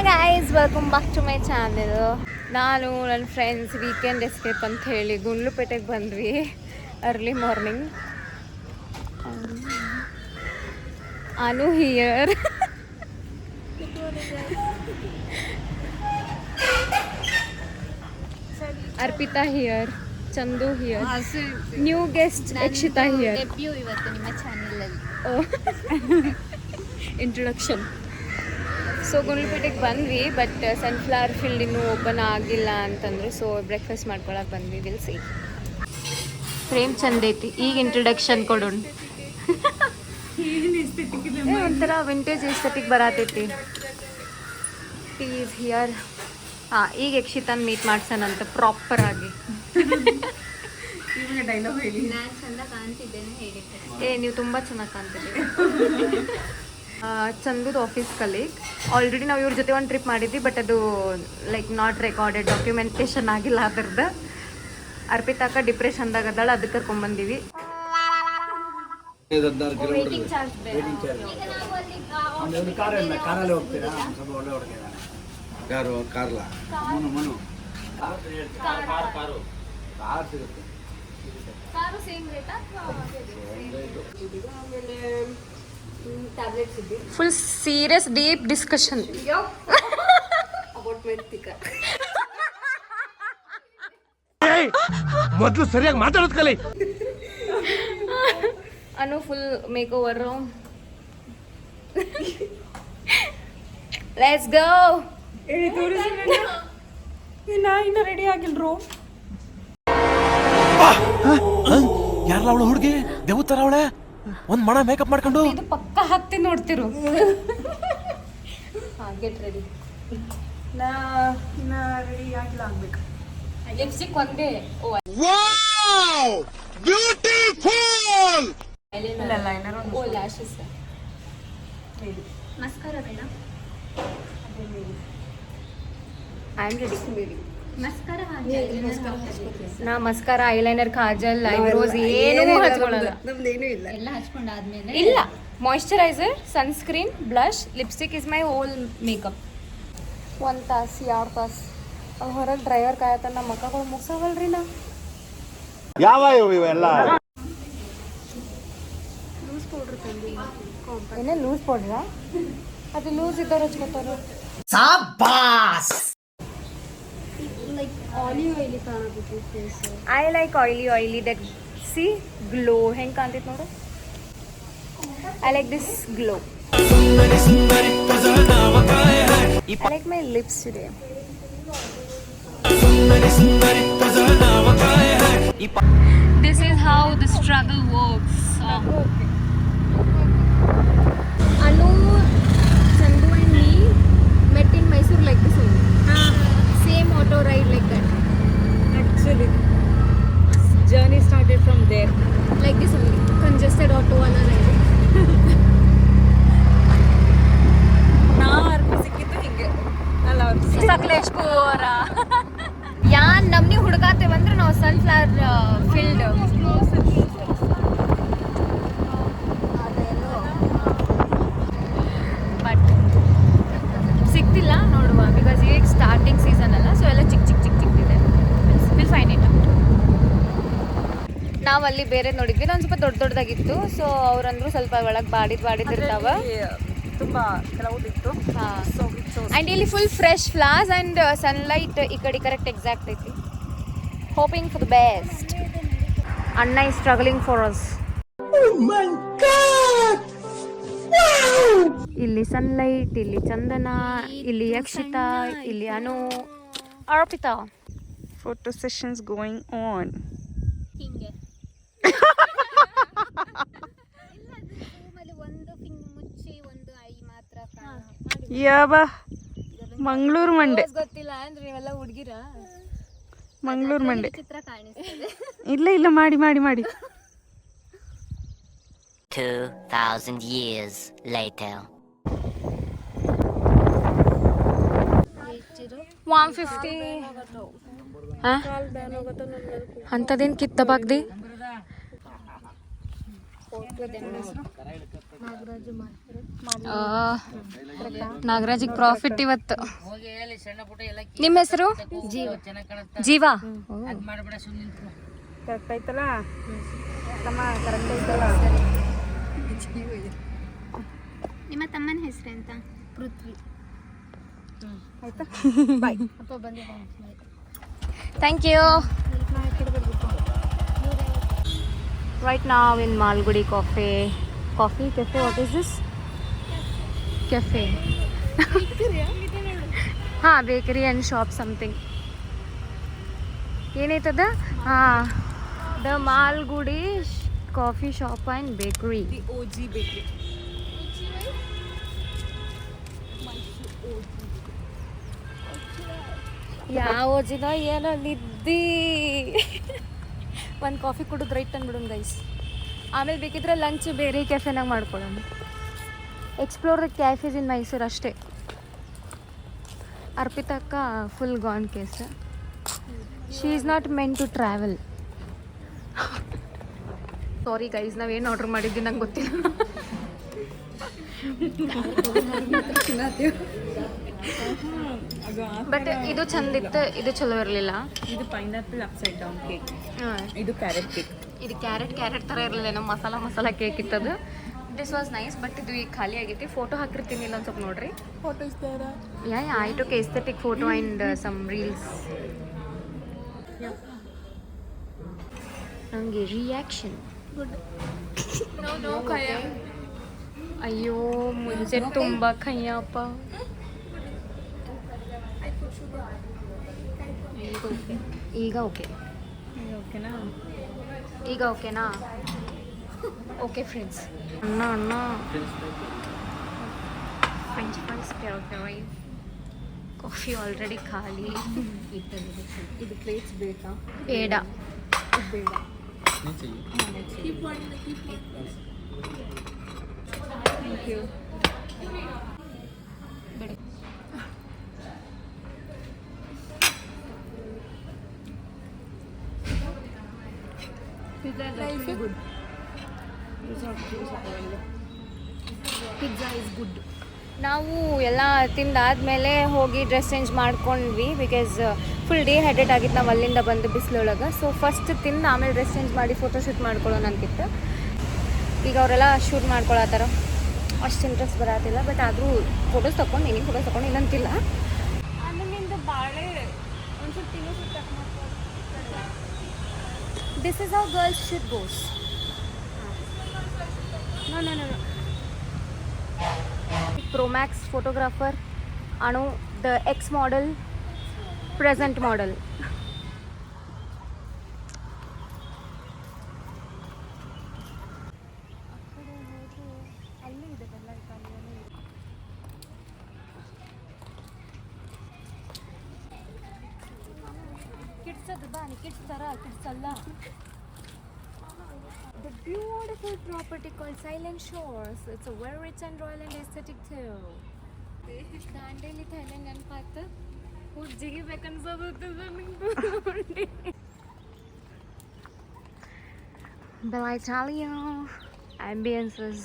Guys, welcome back to my channel. ನಾನು ನನ್ನ friends weekend escape ಅಂತ ಹೇಳಿ ಗುಂಡ್ಲುಪೇಟೆಗೆ ಬಂದ್ವಿ early morning. Anu here, Arpita here, Chandu here, new guest Akshita here. ಇವತ್ತು ನಿಮ್ಮ ಚಾನೆಲಲ್ಲಿ ಇಂಟ್ರೊಡಕ್ಷನ್. ಸೊ ಗುಂಡ್ಲುಪೇಟೆಗೆ ಬಂದ್ವಿ, ಬಟ್ ಸನ್ಫ್ಲವರ್ ಫೀಲ್ಡ್ ಇನ್ನೂ ಓಪನ್ ಆಗಿಲ್ಲ ಅಂತಂದ್ರು. ಸೊ ಬ್ರೇಕ್ಫಾಸ್ಟ್ ಮಾಡ್ಕೊಳಕ್ಕೆ ಬಂದ್ವಿ. Will see. ಫ್ರೇಮ್ ಚಂದ ಐತಿ. ಈಗ ಇಂಟ್ರೊಡಕ್ಷನ್ ಕೊಡೋಣ. ಒಂಥರ ವಿಂಟೇಜ್ ಎಸ್ಥೆಟಿಕ್ ಬರತೈತಿ. Tea is here. ಹಾಂ, ಈಗ ಯಕ್ಷಿತನ್ ಮೀಟ್ ಮಾಡ್ಸೋಣಂತ ಪ್ರಾಪರ್ ಆಗಿ. ಡೈಲಾಗ್ ಹೇಳಿ. ನಾನು ಚಂದ ಕಾಣ್ತಿದ್ದೇನೆ ಹೇಳಿ. ನೀವು ತುಂಬ ಚೆನ್ನಾಗಿ ಕಾಣ್ತಿದ್ದೀರಿ. ಚಂದುದು ಆಫೀಸ್ ಕಲೀಗ್. ಆಲ್ರೆಡಿ ನಾವು ಇವ್ರ ಜೊತೆ ಒಂದು ಟ್ರಿಪ್ ಮಾಡಿದ್ವಿ, ಬಟ್ ಅದು ಲೈಕ್ ನಾಟ್ ರೆಕಾರ್ಡೆಡ್, ಡಾಕ್ಯುಮೆಂಟೇಶನ್ ಆಗಿಲ್ಲ ಅದ್ರದ್ದು. ಅರ್ಪಿತಾಕ ಡಿಪ್ರೆಷನ್ದಾಗ ಅದಾಳ, ಅದಕ್ಕೆ ಕರ್ಕೊಂಡ್ಬಂದೀವಿ. ವೇಟಿಂಗ್ ಚಾರ್ಜ್ ಯಾರು ಕಾರ್ಲ Manu full serious deep discussion. ಮೊದಲು ಸರಿಯಾಗಿ ಮಾತಾಡೋದು ಕಲಿ. Anu full makeover. Let's go. ಇನ್ನ ರೆಡಿ ಆಗಿಲ್ರು. ಯಾರಲ್ಲ ಅವಳು ಹುಡುಗಿ ದೇವತರ ಅವಳೆ ಒಂದ್ ಮಣ ಮೇಕಪ್ ಮಾಡ್ಕೊಂಡು ಇದು ಪಕ್ಕ ಹತ್ತಿ ನೋಡ್ತಿರು. Get ready. ಇನ್ನ ರೆಡಿ ಆಗಿಲ್ಲ ಆಗ್ಬೇಕು. ಲಿಪ್ಸ್ಟಿಕ್ ಒಂದೇ. ಬ್ಯೂಟಿಫುಲ್. ಓ ಲ್ಯಾಶಸ್. ಮಸ್ಕಾರ ಬೇಡ. I am ready. ಮಸ್ಕಾರ ನಾ ಮಸ್ಕಾರ, ಐಲೈನರ್, ಕಾಜಲ್, ಐಬ್ರೋಸ್ ಏನೂ ಹಚ್ಕೊಳ್ಳಲ್ಲ. ನಮ್ದೇನು ಇಲ್ಲ. ಎಲ್ಲ ಹಚ್ಕೊಂಡಾದ್ಮೇಲೆ ಇಲ್ಲ, moisturiser, sunscreen, blush, lipstick is my whole makeup. 1 ತಾಸು 2 ತಾಸು ಹೊರಗೆ ಡ್ರೈವರ್ ಕಾಯತ್ತ. ನಮ್ಮ ಮಕ್ಕಳು ಮುಗ್ಸವಲ್ರಿ ನಾ. ಯಾವ ಇವೆಲ್ಲ ಲೂಸ್ ಪೌಡ್ರ್ ತಂದಿ. ಏನೇ ಲೂಸ್ ಪೌಡ್ರಾ? ಅದು ಲೂಸ್ ಇದ್ದವ್ರು ಹಚ್ಕೊತಾರ. ಲೈಕ್ ಆಯಿಲಿ ಕಾಣಬೇಕು face. I like oily that see glow ಹೆಂಗೆ ಕಾಣ್ತೈತೆ ನೋಡು. I like this glow. I like my lips today. This is how the struggle works. Anu, Chandu and me met in Mysore like this only. Same auto ride like that. Actually, journey started from there. Like this only. Congested auto wala ride. ನಾ ಅರ್ಪಿ ಸಿಕ್ಕಿದ್ದು ಹಿಂಗೆ ಅಲ್ಲ ಅವ್ರು ಸಕಲೇಶ್ಪುರ. ಯಾನ್ ನಮ್ನಿ ಹುಡುಗಾತೇವಂದ್ರೆ ನಾವು sunflower field. But ಸಿಕ್ತಿಲ್ಲ, ನೋಡುವ. Because ಈಗ ಸ್ಟಾರ್ಟಿಂಗ್ ಸೀಸನ್ ಅಲ್ಲ, ಸೊ ಎಲ್ಲ ಚಿಕ್ಕಿದೆ. Will find it. ನಾವು ಅಲ್ಲಿ ಬೇರೆ ನೋಡಿದ್ವಿ, ನಾನು ಸ್ವಲ್ಪ ದೊಡ್ಡದಾಗಿತ್ತು. ಸೊ ಅವ್ರಂದ್ರು ಸ್ವಲ್ಪ ಒಳಗೆ ಬಾಡಿದಿರ್ತಾವ. ತುಂಬಾ ಕೆಲವುದಿತ್ತು. ಆ್ಯಂಡ್ ಇಲ್ಲಿ full fresh flowers and sunlight ಈ ಕಡೆ ಕರೆಕ್ಟ್ ಎಕ್ಸಾಕ್ಟ್ ಐತಿ. Hoping for the best. ಅಣ್ಣ is struggling for us. ಇಲ್ಲಿ ಸನ್ಲೈಟ್, ಇಲ್ಲಿ ಚಂದನ, ಇಲ್ಲಿ ಯಕ್ಷಿತಾ, ಇಲ್ಲಿ Anu, Arpita. Photo sessions going on. ಹಿಂಗೆ ಒಂದು ಫಿಂಗ್ ಮುಚ್ಚಿ ಒಂದು ಐ ಮಾತ್ರ ಯಾವ ಮಂಗಳೂರು ಮಂಡೆ. ಗೊತ್ತಿಲ್ಲ ಅಂದ್ರೆ ನೀವೆಲ್ಲ ಹುಡುಗಿರ. ಮಂಗಳೂರು ಮಂಡೆ ಚಿತ್ರ ಕಾಣಿಸ್ತದೆ. ಇಲ್ಲ ಮಾಡಿ 2000 years later. 150 ಅಂಥದ್ದೇನು ಕಿತ್ತಬಾಗ್ದಿ. ನಾಗರಾಜಿಗೆ ಪ್ರಾಫಿಟ್ ಇವತ್ತು. ನಿಮ್ಮ ಹೆಸರು ಜೀವಾ. ಕರೆಕ್ಟ್ ಆಯ್ತಲ್ಲ ತಮ್ಮ, ಕರೆಕ್ಟ್ ಐತಲ್ಲ. ನಿಮ್ಮ ತಮ್ಮನ ಹೆಸರು ಅಂತ? ಪೃಥ್ವಿ. ಆಯ್ತಾ, ಬಾಯ್. ಅಪ್ಪ ಬಂದೆ. Thank you. Right now in Malgudi Cafe, what is this? Cafe. हाँ, bakery and shop something. ಏನೈತದ? ಹಾಂ, the Malgudi Coffee Shop and Bakery. The OG bakery. ಯಾವ ಓಜಿದ ಏನೋ ನಿದ್ದಿ. ಒಂದು ಕಾಫಿ ಕುಡಿದು ರೈಟ್ ಅಂದ್ಬಿಡೋಣ ಗೈಸ್. ಆಮೇಲೆ ಬೇಕಿದ್ರೆ ಲಂಚ್ ಬೇರೆ ಕೆಫೆನಾಗ ಮಾಡ್ಕೊಳ್ಳೋಣ. Explore the cafes in Mysuru ಅಷ್ಟೇ. ಅರ್ಪಿತಕ್ಕ full gone case. She is not meant to travel. Sorry guys, ನಾವೇನು ಆರ್ಡ್ರ್ ಮಾಡಿದ್ವಿ ನಂಗೆ ಗೊತ್ತಿಲ್ಲ. ಬಟ್ ಇದು ಚಂದಿತ್ತು, ಇದು ಚಲೋ ಇರಲಿಲ್ಲ. ಇದು ಪೈನಾಪಲ್ ಅಪ್ಸೈಡ್ ಡೌನ್ ಕೇಕ್. ಹಾಂ, ಇದು ಕ್ಯಾರೆಟ್ ಕೇಕ್. ಇದು ಕ್ಯಾರೆಟ್ ಥರ ಇರಲಿಲ್ಲ, ನಮ್ಮ ಮಸಾಲ ಕೇಕ್ ಇತ್ತದು. This was nice. ಬಟ್ ಇದು ಈಗ ಖಾಲಿ ಆಗೈತಿ. ಫೋಟೋ ಹಾಕಿರ್ತೀನಿ, ಇಲ್ಲೊಂದು ಸ್ವಲ್ಪ ನೋಡ್ರಿ. Photos there. Yeah I took aesthetic photo and some reels. ನನಗೆ ರಿಯಾಕ್ಷನ್ ಅಯ್ಯೋ, ಮುಂಚೆ ತುಂಬ ಕಯ್ಯಪ್ಪ. ಈಗ ಓಕೆನಾ? ಈಗ ಓಕೆನಾ? Okay friends. ಅಣ್ಣ ಫ್ರೆಂಚ್ ಫ್ರೈಸ್ ಪೆರೋಟರಿ. ಕಾಫಿ ಆಲ್ರೆಡಿ ಖಾಲಿ. ಇದು ಪ್ಲೇಟ್ಸ್ ಬೇಕಾ? ಬೇಡ. ಬೇಡ. Thank you. ಬಿಡಿ. Pizza is good. ನಾವು ಎಲ್ಲ ತಿಂದಾದ್ಮೇಲೆ ಹೋಗಿ ಡ್ರೆಸ್ ಚೇಂಜ್ ಮಾಡ್ಕೊಂಡ್ವಿ. ಬಿಕಾಸ್ ಫುಲ್ ಡಿಹೈಡ್ರೇಟ್ ಆಗಿತ್ತು ನಾವು ಅಲ್ಲಿಂದ ಬಂದು ಬಿಸಿಲೊಳಗೆ. ಸೊ ಫಸ್ಟ್ ತಿಂದು ಆಮೇಲೆ ಡ್ರೆಸ್ ಚೇಂಜ್ ಮಾಡಿ ಫೋಟೋ ಶೂಟ್ ಮಾಡ್ಕೊಳ್ಳೋಣ ಅಂತಿತ್ತು. ಈಗ ಅವರೆಲ್ಲ ಶೂಟ್ ಮಾಡ್ಕೊಳತ್ತಾರ. ಅಷ್ಟು ಇಂಟ್ರೆಸ್ಟ್ ಬರತ್ತಿಲ್ಲ. ಬಟ್ ಆದರೂ ಫೋಟೋಸ್ ತೊಗೊಂಡು ನೀನು ಫೋಟೋಸ್ ತೊಗೊಂಡು ಇಲ್ಲಂತಿಲ್ಲ. ಆಮೇಲಿಂದ ಬಾಳೆ ಒಂದು ಸ್ವಲ್ಪ ತಿನ್ನೋ this is how girls should goes. No pro max photographer Anu, the ex model, present model. Kids ಅದು ಬಾ, ಕಿಡ್ಸ್ ಥರ, ಕಿಡ್ಸ್ ಅಲ್ಲ. The beautiful property called Silent Shores. It's a very rich and royal and aesthetic too. Dandeli Thailand ನೆನಪಾಯ್ತು. ಹೋಗಿ ಜಿಗಿಬೇಕನ್ಸೋದು ನನಗೆ. But I tell you, ambience is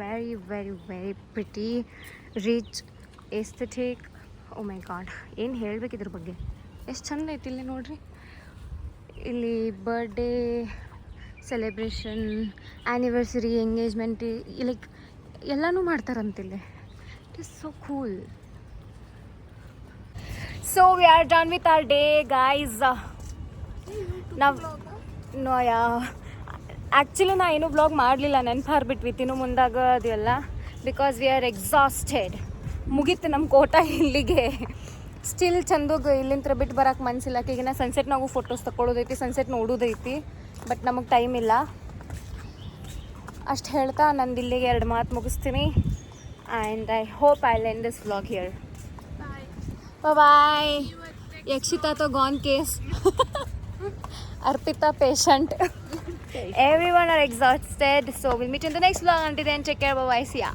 very, very, very pretty, rich, aesthetic. Oh my god, ಏನು ಹೇಳ್ಬೇಕು ಇದ್ರ ಬಗ್ಗೆ. ಎಷ್ಟು ಚಂದ ಐತಿ ಇಲ್ಲಿ ನೋಡ್ರಿ. ಇಲ್ಲಿ birthday celebration, anniversary, engagement, like ಎಲ್ಲನೂ ಮಾಡ್ತಾರಂತಿಲ್ಲಿ. It is so cool. So we are done with our day guys. ನಾವು ಆ್ಯಕ್ಚುಲಿ ನಾ ಏನೂ ಬ್ಲಾಗ್ ಮಾಡಲಿಲ್ಲ, ನೆನಪಾರ್ಬಿಟ್ವಿ ತಿನ್ನು ಮುಂದಾಗ ಅದೆಲ್ಲ. Because we are exhausted. ಮುಗೀತು ನಮ್ಮ ಕೋಟ ಇಲ್ಲಿಗೆ. ಸ್ಟಿಲ್ ಚಂದಗೆ ಇಲ್ಲಿಂದ ಬಿಟ್ಟು ಬರೋಕೆ ಮನಸ್ಸಿಲ್ಲ. ಈಗಿನ ಸನ್ಸೆಟ್ನಾಗೂ ಫೋಟೋಸ್ ತಗೊಳ್ಳೋದೈತಿ, ಸನ್ಸೆಟ್ ನೋಡೋದೈತಿ. ಬಟ್ ನಮಗೆ ಟೈಮ್ ಇಲ್ಲ. ಅಷ್ಟು ಹೇಳ್ತಾ ನಂದು ಇಲ್ಲಿಗೆ 2 ಮಾತು ಮುಗಿಸ್ತೀನಿ. And I hope I end this vlog here. Bye. Yakshita ತೋ gone case. Arpita patient. Everyone are exhausted. So we'll meet in the next vlog. Until then, take care. Bye bye. See ya.